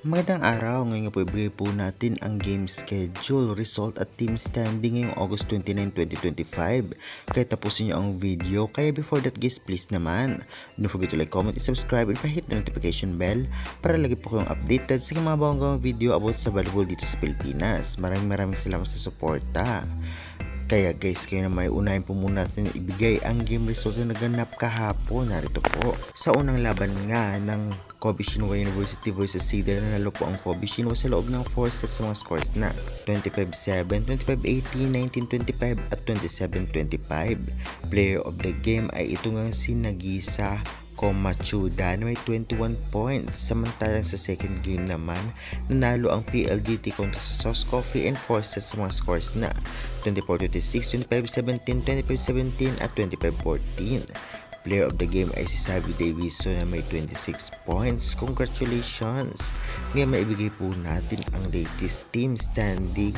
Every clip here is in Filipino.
Magandang araw, ngayon nga po ibigay po natin ang game schedule, result at team standing ngayong August 29, 2025. Kaya tapusin nyo ang video, kaya before that guys, please naman, don't forget to like, comment, and subscribe, and pa-hit the notification bell para lagi po kayong updated sa mga bawang video about sa volleyball dito sa Pilipinas. Maraming salamat sa suporta. Kaya guys, kayo na may unahin po muna natin ibigay ang game result na naganap kahapon. Narito po. Sa unang laban nga ng Kobe Shinwa University versus Cedar, nanalo po ang Kobe Shinwa sa loob ng 4 sets sa mga scores na 25-7, 25-18, 19-25 at 27-25. Player of the game ay ito nga si Nagisa Komachuda na may 21 points. Samantalang sa second game naman, nanalo ang PLDT kontra sa Sauce Coffee and 4 sets sa mga scores na 24-26, 25-17, 25-17 at 25-14. Player of the game ay si Savi Davidson na may 26 points. Congratulations! Ngayon maibigay po natin ang latest team standing.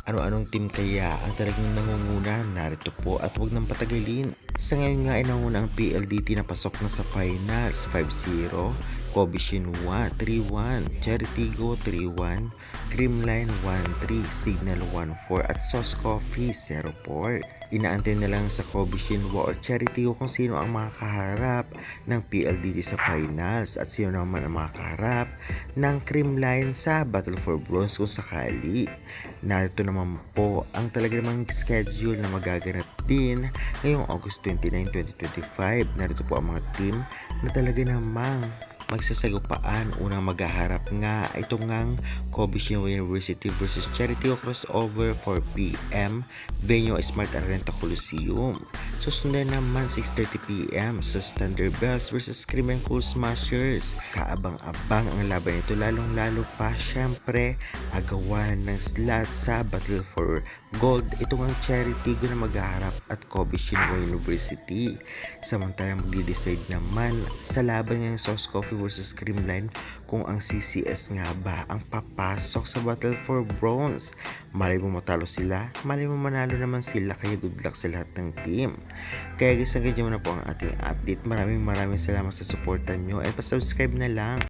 Ano-anong team kaya ang talagang nangunguna? Narito po at huwag nang patagalin. Sa ngayon nga ay nanguna ang PLDT na pasok na sa finals 5-0, Kobe Shinwa 3-1, Cheritigo 3-1, Creamline 1-3, Signal 1-4 at Sauce Coffee 0-4. Inaantay na lang sa Kobe Shinwa o Cheritigo kung sino ang makakaharap ng PLDT sa finals at sino naman ang makakaharap ng Creamline sa Battle for Bronze kung sakali. Narito naman po ang talaga namang schedule na magaganap din ngayong August 29, 2025. Narito po ang mga team na talaga namang magsasagupaan. Unang maghaharap nga ito ngang Kobe Shinwa University versus Cheritigo crossover 4 PM, venue Smart Arena Coliseum. Susundan naman 6:30 PM sa Thunderbells versus Cream and Cool Smashers. Kaabang-abang ang laban ito, lalong-lalo pa syempre agawan ng slot sa Battle for Gold. Ito ngang Cheritigo na maghaharap at Kobe Shinwa University. Samantalang magdi-decide naman sa laban ng Sauce Coffee versus Creamline kung ang CCS nga ba ang papasok sa Battle for Bronze. Malay mo matalo sila, malay mo manalo naman sila, kaya good luck sa lahat ng team. Kaya guys, hanggang dyan na po ang ating update. Maraming salamat sa suporta nyo, and pa-subscribe na lang.